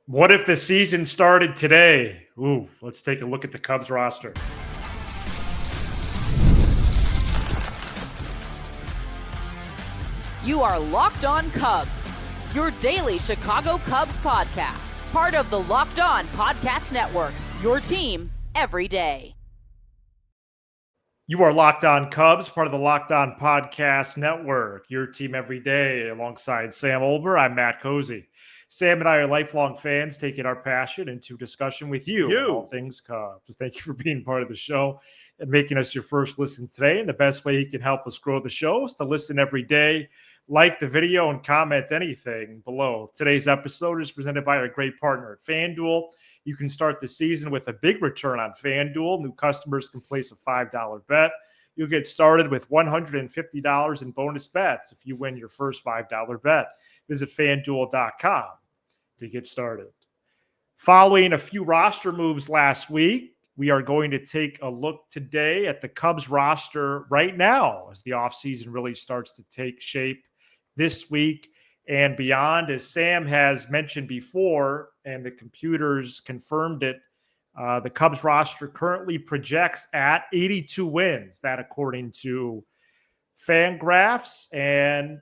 What if the season started today? Ooh, let's take a look at the Cubs roster. You are Locked On Cubs, your daily Chicago Cubs podcast, part of the Locked On Podcast Network, your team every day. You are Locked On Cubs, part of the Locked On Podcast Network, your team every day. Alongside Sam Olber, I'm Matt Cozy. Sam and I are lifelong fans, taking our passion into discussion with you on all things Cubs. Thank you for being part of the show and making us your first listen today. And the best way you can help us grow the show is to listen every day, like the video, and comment anything below. Today's episode is presented by our great partner at FanDuel. You can start the season with a big return on FanDuel. New customers can place a $5 bet. You'll get started with $150 in bonus bets if you win your first $5 bet. Visit FanDuel.com to get started. Following a few roster moves last week, we are going to take a look today at the Cubs roster right now as the offseason really starts to take shape this week and beyond. As Sam has mentioned before, and the computers confirmed it, the Cubs roster currently projects at 82 wins. That according to FanGraphs, and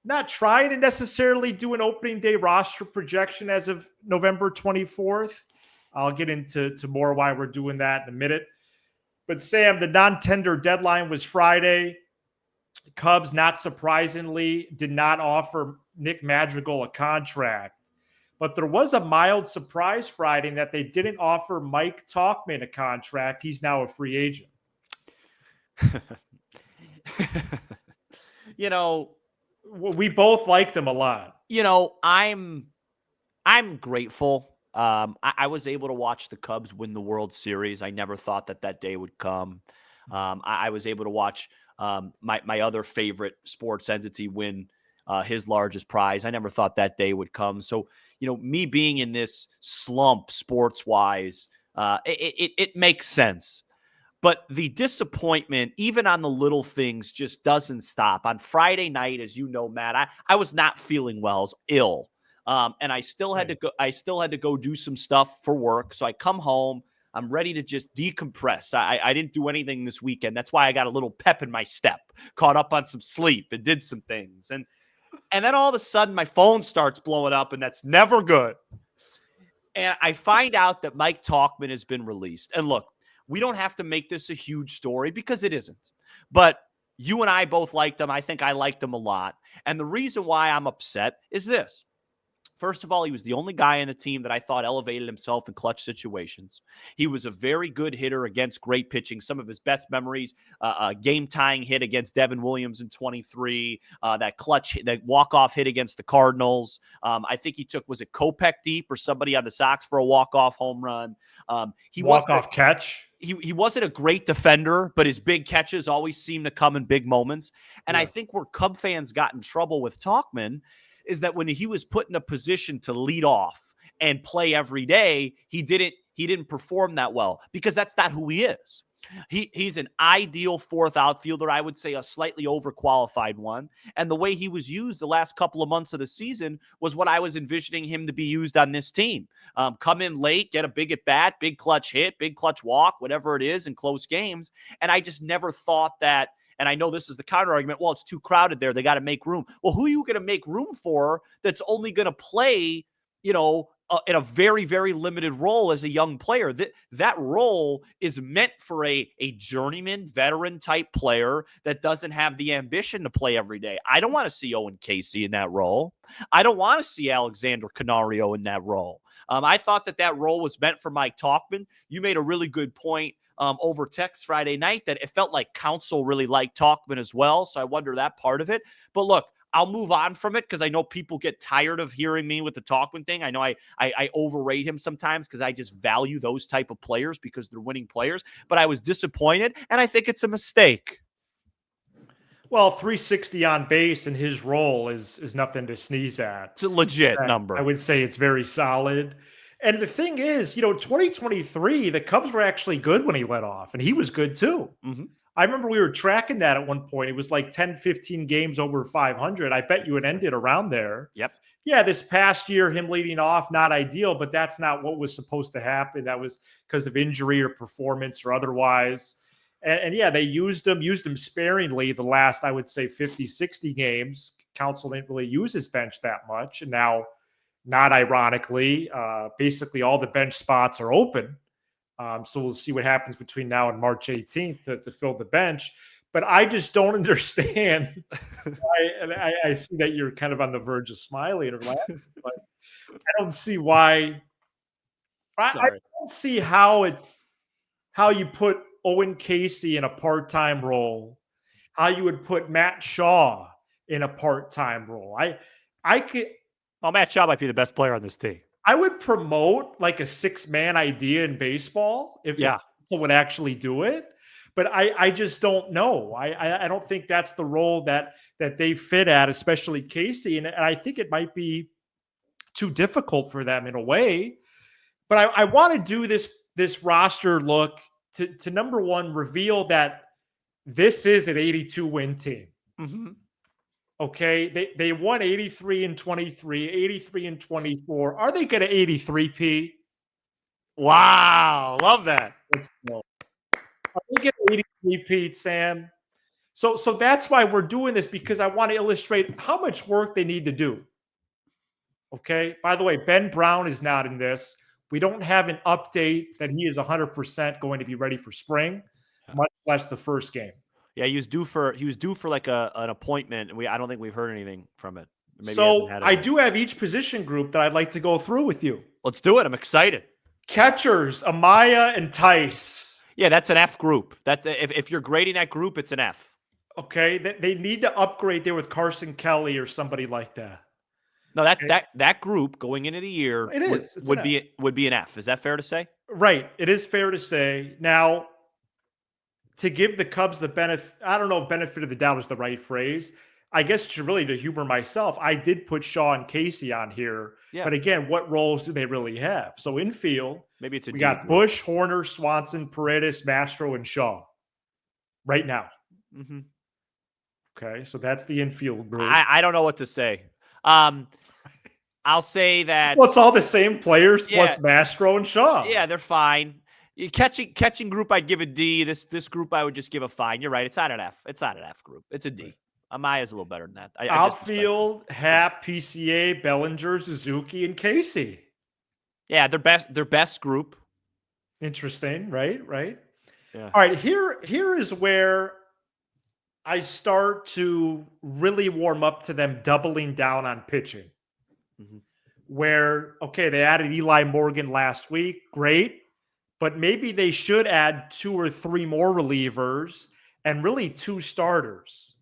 not trying to necessarily do an opening day roster projection as of November 24th. I'll get into more why we're doing that in a minute. But Sam, the non-tender deadline was Friday. The Cubs, not surprisingly, did not offer Nick Madrigal a contract. But there was a mild surprise Friday in that they didn't offer Mike Tauchman a contract. He's now a free agent. We both liked him a lot. I'm grateful. I was able to watch the Cubs win the World Series. I never thought that day would come. I was able to watch my other favorite sports entity win his largest prize. I never thought that day would come. So, me being in this slump sports-wise, it makes sense. But the disappointment, even on the little things, just doesn't stop. On Friday night, as you know, Matt, I was not feeling well. I was ill. And I still had to go do some stuff for work. So I come home. I'm ready to just decompress. I didn't do anything this weekend. That's why I got a little pep in my step, caught up on some sleep and did some things. And then all of a sudden my phone starts blowing up, and that's never good. And I find out that Mike Tauchman has been released. And look, we don't have to make this a huge story because it isn't. But you and I both liked him. I think I liked him a lot. And the reason why I'm upset is this. First of all, he was the only guy on the team that I thought elevated himself in clutch situations. He was a very good hitter against great pitching. Some of his best memories, a game-tying hit against Devin Williams in 23, that walk-off hit against the Cardinals. I think he took, was it Kopech deep or somebody on the Sox for a walk-off home run? Walk-off catch. He wasn't a great defender, but his big catches always seem to come in big moments. And I think where Cub fans got in trouble with Tauchman is that when he was put in a position to lead off and play every day, he didn't perform that well because that's not who he is. He's an ideal fourth outfielder, I would say a slightly overqualified one. And the way he was used the last couple of months of the season was what I was envisioning him to be used on this team. Come in late, get a big at bat, big clutch hit, big clutch walk, whatever it is in close games. And I just never thought that. And I know this is the counter argument. Well, it's too crowded there. They got to make room. Well, who are you going to make room for that's only going to play, in a very, very limited role as a young player? That role is meant for a journeyman, veteran type player that doesn't have the ambition to play every day. I don't want to see Owen Casey in that role. I don't want to see Alexander Canario in that role. I thought that role was meant for Mike Tauchman. You made a really good point over text Friday night that it felt like Counsell really liked Tauchman as well. So I wonder that part of it. But look, I'll move on from it because I know people get tired of hearing me with the Tauchman thing. I know I overrate him sometimes because I just value those type of players because they're winning players. But I was disappointed, and I think it's a mistake. Well, 360 on base in his role is nothing to sneeze at. It's a legit number. I would say it's very solid. And the thing is, 2023, the Cubs were actually good when he led off, and he was good too. Mm-hmm. I remember we were tracking that at one point. It was like 10, 15 games over 500. I bet you it ended around there. Yep. Yeah, this past year, him leading off, not ideal, but that's not what was supposed to happen. That was because of injury or performance or otherwise. And yeah, they used him sparingly the last, I would say, 50, 60 games. Council didn't really use his bench that much. And now, not ironically, basically all the bench spots are open. So we'll see what happens between now and March 18th to fill the bench. But I just don't understand. I see that you're kind of on the verge of smiling or laughing, but I don't see why. I don't see how you put Owen Casey in a part-time role, how you would put Matt Shaw in a part-time role. Matt Shaw might be the best player on this team. I would promote like a 6-man idea in baseball if people would actually do it. But I just don't know. I don't think that's the role that they fit at, especially Casey. And I think it might be too difficult for them in a way. But I want to do this roster look to number one, reveal that this is an 82-win team. Mm-hmm. Okay, they won 83 and 23, 83 and 24. Are they going to 83, P? Wow, love that. Let's go. Are they going to 83, Pete, Sam? So that's why we're doing this, because I want to illustrate how much work they need to do. Okay. By the way, Ben Brown is not in this. We don't have an update that he is 100% going to be ready for spring, much less the first game. Yeah, he was due for like an appointment, and I don't think we've heard anything from it. Maybe so I do have each position group that I'd like to go through with you. Let's do it. I'm excited. Catchers, Amaya and Tice. Yeah, that's an F group. If you're grading that group, it's an F. Okay, they need to upgrade there with Carson Kelly or somebody like that. No, that group going into the year would be an F. Is that fair to say? Right, it is fair to say. Now, to give the Cubs the benefit, I don't know if benefit of the doubt is the right phrase. I guess to humor myself, I did put Shaw and Casey on here. Yeah. But again, what roles do they really have? So infield, maybe we got Bush, Horner, Swanson, Paredes, Mastro, and Shaw right now. Mm-hmm. Okay, so that's the infield group. I don't know what to say. I'll say that it's all the same players plus Mastro and Shaw. Yeah, they're fine. Catching group, I'd give a D. This group, I would just give a fine. You're right. It's not an F. It's not an F group. It's a D. Amaya's a little better than that. Outfield, Happ, PCA, Bellinger, Suzuki, and Casey. Yeah, their best group. Interesting, right? Yeah. All right, here is where I start to really warm up to them doubling down on pitching. Mm-hmm. Where, okay, they added Eli Morgan last week. Great. But maybe they should add 2 or 3 more relievers and really 2 starters.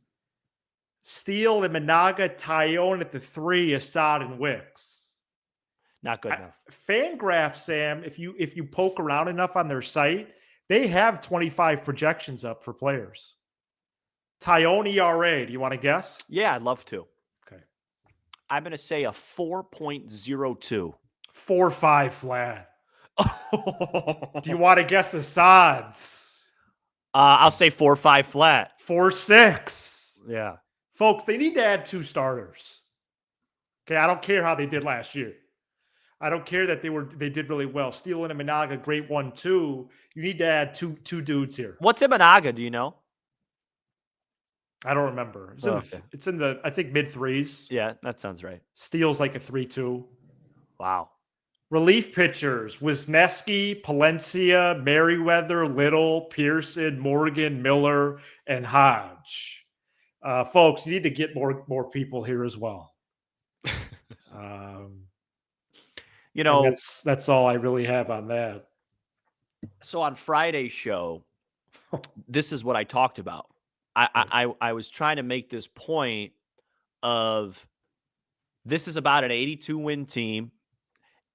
Steele and Managa, Tyone at the 3, Assad and Wicks. Not good enough. FanGraph, Sam, if you poke around enough on their site, they have 25 projections up for players. Tyone ERA, do you want to guess? Yeah, I'd love to. Okay. I'm going to say a 4.02. 4.5 flat. Do you want to guess Assad's? I'll say 4.5 flat. 4.6. Yeah. Folks, they need to add 2 starters. Okay, I don't care how they did last year. I don't care that they did really well. Steele and Managa, great 1-2. You need to add two dudes here. What's Managa? Do you know? I don't remember. It's in the I think mid 3s. Yeah, that sounds right. Steele's like a 3-2. Wow. Relief pitchers: Wisniewski, Palencia, Merriweather, Little, Pearson, Morgan, Miller, and Hodge. Folks, you need to get more people here as well. That's all I really have on that. So on Friday's show, this is what I talked about. I was trying to make this point of this is about an 82-win team,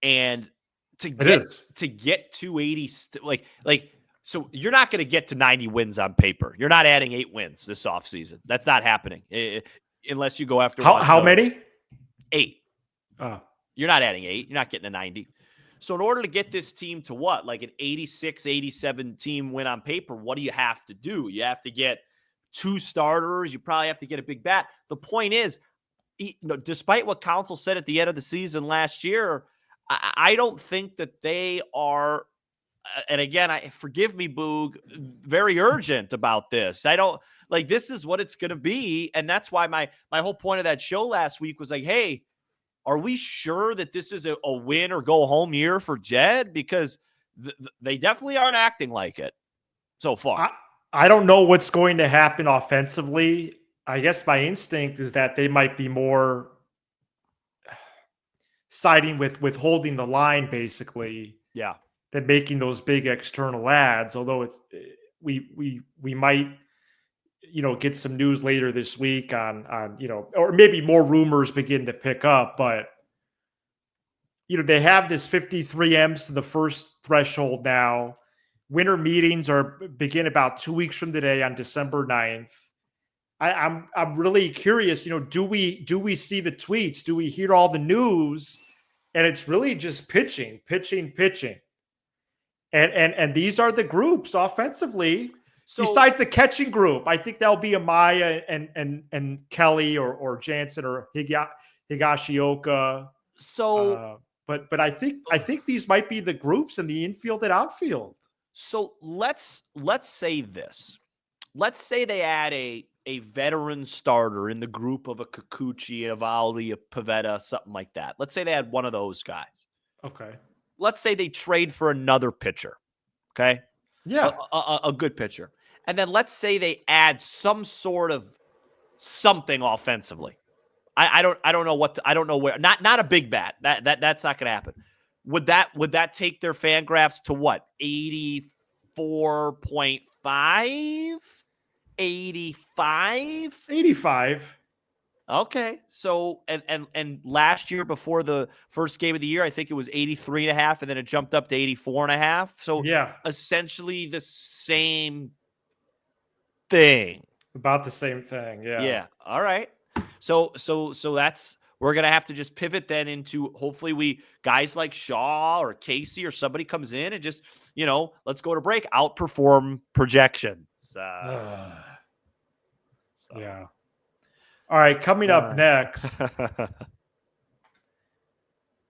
and to get to 80, so you're not going to get to 90 wins on paper. You're not adding 8 wins this offseason. That's not happening unless you go after how many? 8. You're not adding 8. You're not getting to 90. So in order to get this team to what, like an 86, 87 team win on paper, what do you have to do? You have to get 2 starters. You probably have to get a big bat. The point is, despite what Council said at the end of the season last year, I don't think that they are, and again, forgive me, Boog, very urgent about this. I don't, like, this is what it's going to be. And that's why my whole point of that show last week was like, hey, are we sure that this is a win or go home year for Jed? Because they definitely aren't acting like it so far. I don't know what's going to happen offensively. I guess my instinct is that they might be more siding with holding the line, basically. Yeah. Than making those big external ads. Although it's we might get some news later this week on or maybe more rumors begin to pick up. But they have this 53 M's to the first threshold now. Winter meetings begin about 2 weeks from today on December 9th. I'm really curious, do we see the tweets? Do we hear all the news? And it's really just pitching. And these are the groups offensively. So, besides the catching group, I think that'll be Amaya and Kelly or Jansen or Higashioka. So, but I think these might be the groups in the infield and outfield. So let's say this. Let's say they add a veteran starter in the group of a Kikuchi, a Valdi, a Pavetta, something like that. Let's say they had one of those guys. Okay. Let's say they trade for another pitcher. Okay. Yeah. A good pitcher. And then let's say they add some sort of something offensively. I don't know I don't know where. Not a big bat. That's not going to happen. Would that take their FanGraphs to what? 84.5? 85? Okay. So and last year before the first game of the year, I think it was 83.5, and then it jumped up to 84.5. So yeah, essentially the same thing. About the same thing. Yeah. Yeah. All right. So that's, we're going to have to just pivot then into, hopefully guys like Shaw or Casey or somebody comes in and just, let's go to break, outperform projections. Yeah. All right. Coming up next,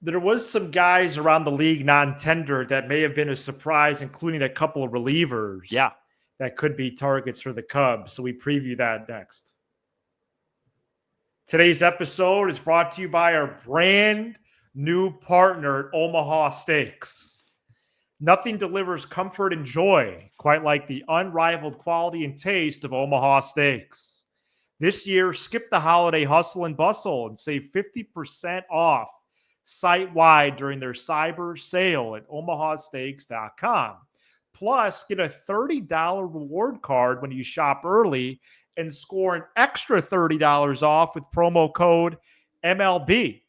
there was some guys around the league non-tendered that may have been a surprise, including a couple of relievers. Yeah. That could be targets for the Cubs. So we preview that next. Today's episode is brought to you by our brand new partner at Omaha Stakes. Nothing delivers comfort and joy quite like the unrivaled quality and taste of Omaha Stakes. This year, skip the holiday hustle and bustle and save 50% off site-wide during their cyber sale at omahastakes.com. Plus, get a $30 reward card when you shop early and score an extra $30 off with promo code MLB.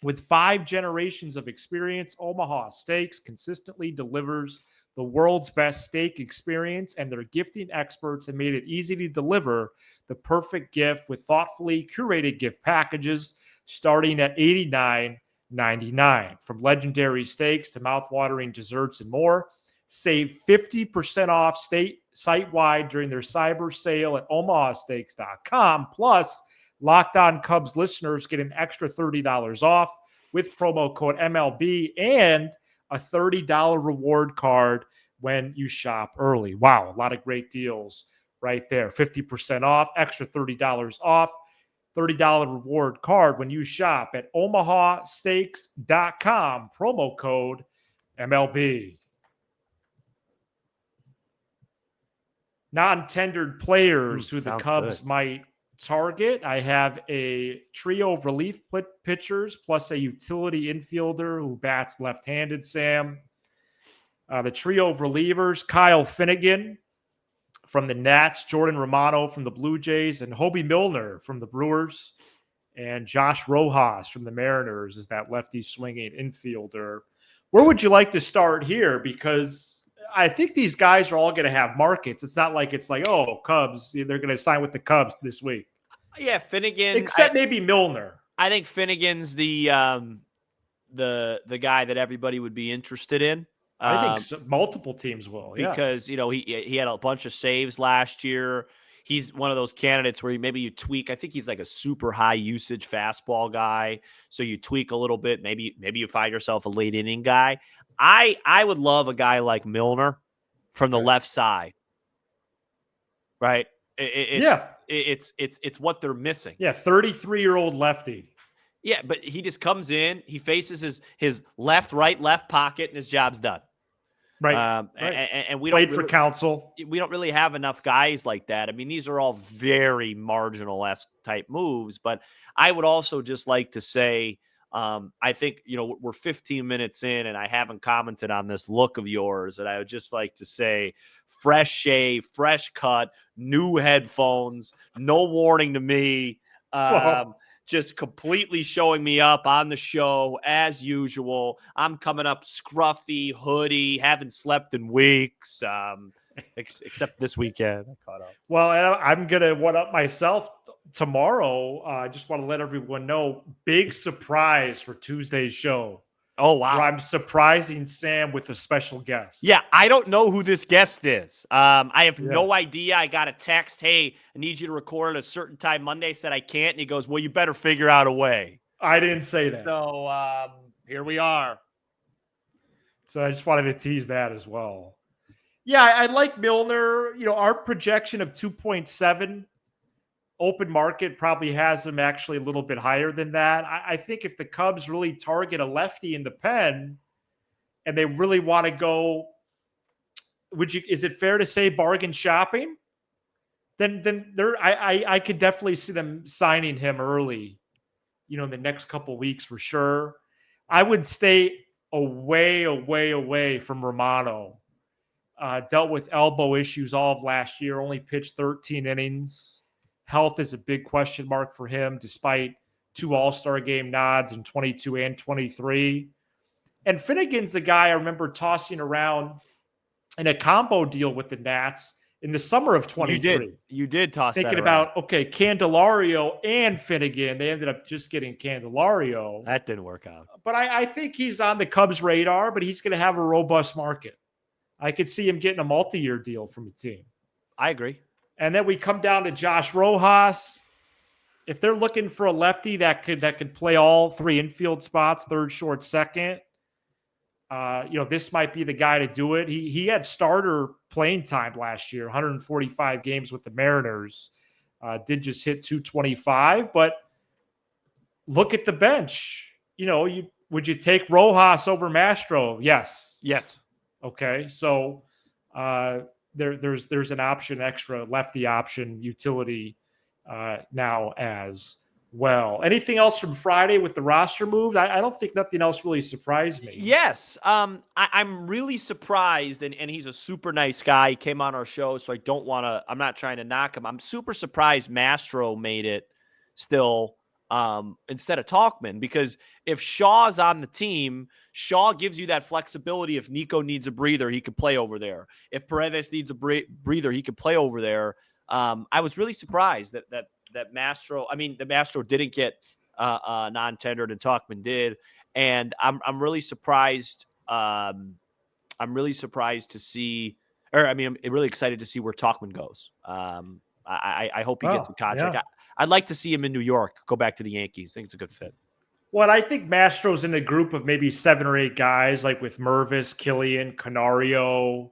With 5 generations of experience, Omaha Stakes consistently delivers the world's best steak experience, and their gifting experts have made it easy to deliver the perfect gift with thoughtfully curated gift packages starting at $89.99. From legendary steaks to mouthwatering desserts and more, save 50% off site-wide during their cyber sale at omahastakes.com. Plus, Locked On Cubs listeners get an extra $30 off with promo code MLB and a $30 reward card when you shop early. Wow, a lot of great deals right there. 50% off, extra $30 off, $30 reward card when you shop at omahastakes.com. Promo code MLB. Non-tendered players who the Cubs might target. I have a trio of relief pitchers plus a utility infielder who bats left-handed, Sam. The trio of relievers, Kyle Finnegan from the Nats, Jordan Romano from the Blue Jays, and Hobie Milner from the Brewers, and Josh Rojas from the Mariners is that lefty swinging infielder. Where would you like to start here? Because I think these guys are all going to have markets. It's not like oh, Cubs, they're going to sign with the Cubs this week. Yeah, Finnegan. Except maybe Milner. I think Finnegan's the the guy that everybody would be interested in. I think so. Multiple teams will, because he had a bunch of saves last year. He's one of those candidates where maybe you tweak. I think he's like a super high usage fastball guy. So you tweak a little bit. Maybe you find yourself a late inning guy. I would love a guy like Milner from the left side. Right. It's what they're missing. Yeah. 33-year-old lefty. Yeah. But he just comes in, he faces his left pocket, and his job's done. Right. And we played don't really, for Council. We don't really have enough guys like that. I mean, these are all very marginal-esque type moves, but I would also just like to say, I think, we're 15 minutes in and I haven't commented on this look of yours, and I would just like to say fresh shave, fresh cut, new headphones, no warning to me. Just completely showing me up on the show as usual. I'm coming up scruffy, hoodie, haven't slept in weeks, except this weekend. I caught up. Well, and I'm going to one-up myself tomorrow. I just want to let everyone know, big surprise for Tuesday's show. Oh, wow. Where I'm surprising Sam with a special guest. Yeah, I don't know who this guest is. I have no idea. I got a text, hey, I need you to record at a certain time Monday. I said I can't. And he goes, well, you better figure out a way. I didn't say that. So here we are. So I just wanted to tease that as well. Yeah, I like Milner. Our projection of 2.7 open market probably has him actually a little bit higher than that. I think if the Cubs really target a lefty in the pen and they really want to go, is it fair to say bargain shopping? Then I could definitely see them signing him early, in the next couple of weeks for sure. I would stay away from Romano. Dealt with elbow issues all of last year, only pitched 13 innings. Health is a big question mark for him, despite 2 All-Star game nods in 22 and 23. And Finnegan's a guy I remember tossing around in a combo deal with the Nats in the summer of 23. You did toss thinking that around. about, Candelario and Finnegan. They ended up just getting Candelario. That didn't work out. But I think he's on the Cubs' radar, but he's going to have a robust market. I could see him getting a multi-year deal from a team. I agree. And then we come down to Josh Rojas. If they're looking for a lefty that could play all 3 infield spots, third, short, second, this might be the guy to do it. He had starter playing time last year, 145 games with the Mariners. Did just hit 225, but look at the bench. Would you take Rojas over Mastro? Yes. Okay, so there's an option, extra lefty option utility now as well. Anything else from Friday with the roster moves? I don't think nothing else really surprised me. Yes, I'm really surprised, and he's a super nice guy. He came on our show, so I'm not trying to knock him. I'm super surprised Mastro made it still instead of Tauchman, because if Shaw's on the team, Shaw gives you that flexibility. If Nico needs a breather, he could play over there. If Paredes needs a breather, he could play over there. I was really surprised that Mastro. I mean, the Mastro didn't get non-tendered, and Tauchman did, and I'm really surprised. I'm really surprised to see, I'm really excited to see where Tauchman goes. I hope he gets a contract. Yeah. I'd like to see him in New York, go back to the Yankees. I think it's a good fit. Well, I think Mastro's in a group of maybe 7 or 8 guys, like with Mervis, Killian, Canario,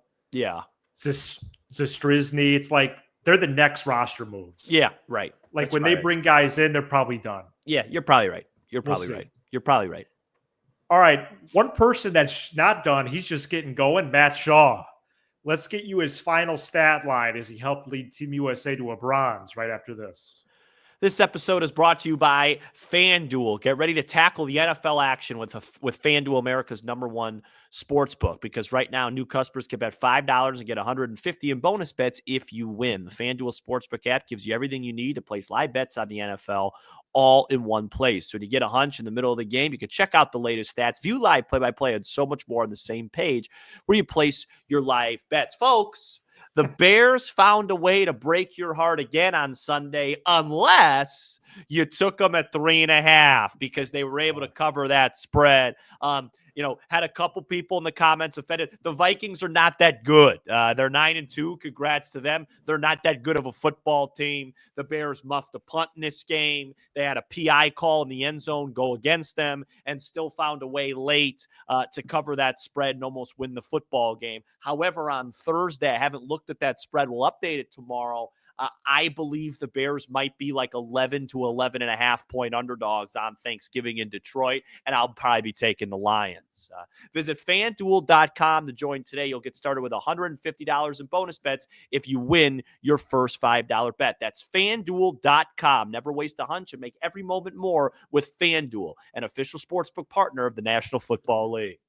Zastrizny. It's like they're the next roster moves. Yeah, right. Like when they bring guys in, they're probably done. Yeah, you're probably right. You're probably right. All right, one person that's not done, he's just getting going, Matt Shaw. Let's get you his final stat line as he helped lead Team USA to a bronze right after this. This episode is brought to you by FanDuel. Get ready to tackle the NFL action with FanDuel, America's #1 sports book, because right now new customers can bet $5 and get $150 in bonus bets if you win. The FanDuel Sportsbook app gives you everything you need to place live bets on the NFL all in one place. So to get a hunch in the middle of the game, you can check out the latest stats, view live play-by-play, and so much more on the same page where you place your live bets. Folks, the Bears found a way to break your heart again on Sunday, unless You took them at 3.5 because they were able to cover that spread. Had a couple people in the comments offended. The Vikings are not that good. They're 9-2. Congrats to them. They're not that good of a football team. The Bears muffed a punt in this game. They had a PI call in the end zone go against them and still found a way late to cover that spread and almost win the football game. However, on Thursday, I haven't looked at that spread. We'll update it tomorrow. I believe the Bears might be like 11 to 11.5 point underdogs on Thanksgiving in Detroit, and I'll probably be taking the Lions. Visit FanDuel.com to join today. You'll get started with $150 in bonus bets if you win your first $5 bet. That's FanDuel.com. Never waste a hunch and make every moment more with FanDuel, an official sportsbook partner of the National Football League.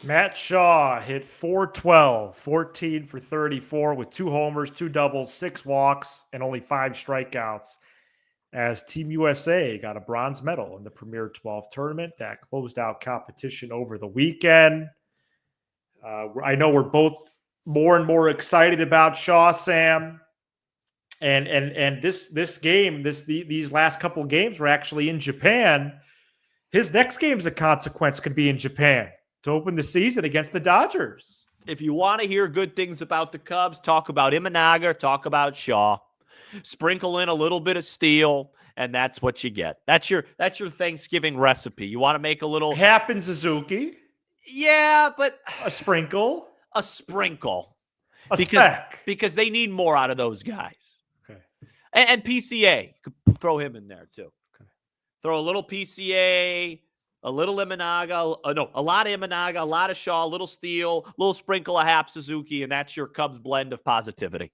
Matt Shaw hit 412, 14 for 34 with 2 homers, 2 doubles, 6 walks, and only 5 strikeouts as Team USA got a bronze medal in the Premier12 Tournament that closed out competition over the weekend. I know we're both more and more excited about Shaw, Sam. And this game, these last couple of games were actually in Japan. His next game's a consequence could be in Japan to open the season against the Dodgers. If you want to hear good things about the Cubs, talk about Imanaga, talk about Shaw. Sprinkle in a little bit of Steele, and that's what you get. That's your Thanksgiving recipe. You want to make a little Happen Suzuki. Yeah, but a sprinkle. A sprinkle. Speck. Because they need more out of those guys. Okay. And PCA. You could throw him in there too. Okay. Throw a little PCA. A little Imanaga, a lot of Imanaga, a lot of Shaw, a little Steele, a little sprinkle of Hap Suzuki, and that's your Cubs blend of positivity.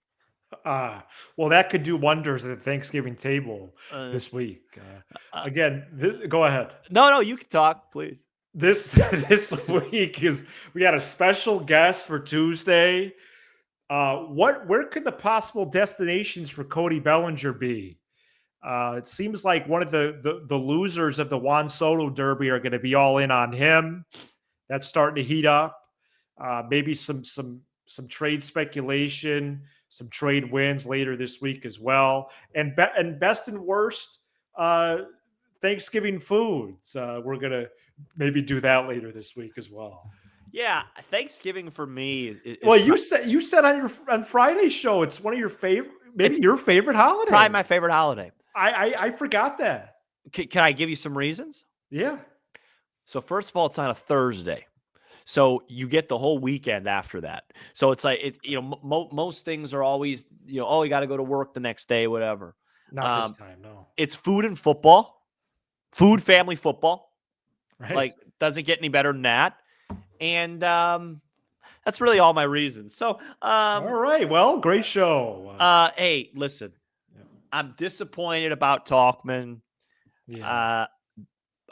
Well, that could do wonders at the Thanksgiving table this week. Go ahead. No, you can talk, please. This week we had a special guest for Tuesday. Where could the possible destinations for Cody Bellinger be? It seems like one of the losers of the Juan Soto Derby are going to be all in on him. That's starting to heat up. Maybe some trade speculation, some trade wins later this week as well. And best and worst Thanksgiving foods. We're going to maybe do that later this week as well. Yeah, Thanksgiving for me is well, you said on Friday's show it's one of your favorite, your favorite holiday. Probably my favorite holiday. I forgot that. Can I give you some reasons? Yeah. So first of all, it's on a Thursday, so you get the whole weekend after that. So it's like most things are always you got to go to work the next day, whatever. Not this time, no. It's food and football, family football. Right. Like doesn't get any better than that, and that's really all my reasons. So all right, well, great show. Hey, listen. I'm disappointed about Talkman. Yeah.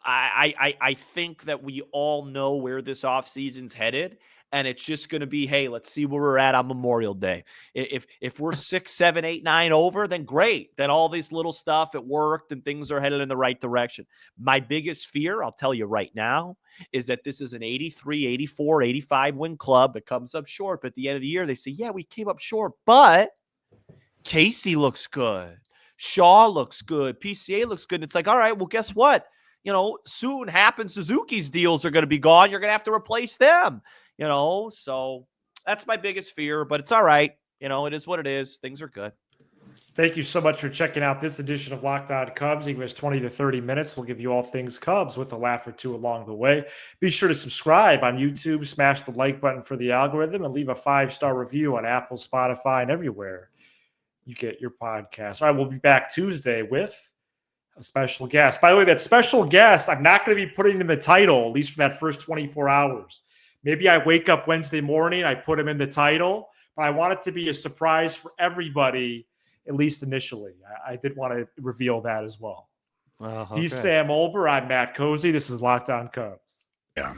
I think that we all know where this offseason's headed, and it's just going to be, hey, let's see where we're at on Memorial Day. If we're 6, 7, 8, 9 over, then great. Then all this little stuff, it worked, and things are headed in the right direction. My biggest fear, I'll tell you right now, is that this is an 83, 84, 85 win club that comes up short. But at the end of the year, they say, yeah, we came up short, but Casey looks good. Shaw looks good. PCA looks good. And it's like, all right, well, guess what? Soon Suzuki's deals are going to be gone. You're going to have to replace them, So that's my biggest fear, but it's all right. It is what it is. Things are good. Thank you so much for checking out this edition of Locked On Cubs. You can miss 20 to 30 minutes. We'll give you all things Cubs with a laugh or two along the way. Be sure to subscribe on YouTube, smash the like button for the algorithm, and leave a 5-star review on Apple, Spotify, and everywhere you get your podcast. All right, we'll be back Tuesday with a special guest. By the way, that special guest, I'm not going to be putting in the title, at least for that first 24 hours. Maybe I wake up Wednesday morning, I put him in the title, but I want it to be a surprise for everybody, at least initially. I did want to reveal that as well. Okay. He's Sam Olber. I'm Matt Cozy. This is Locked On Cubs. Yeah.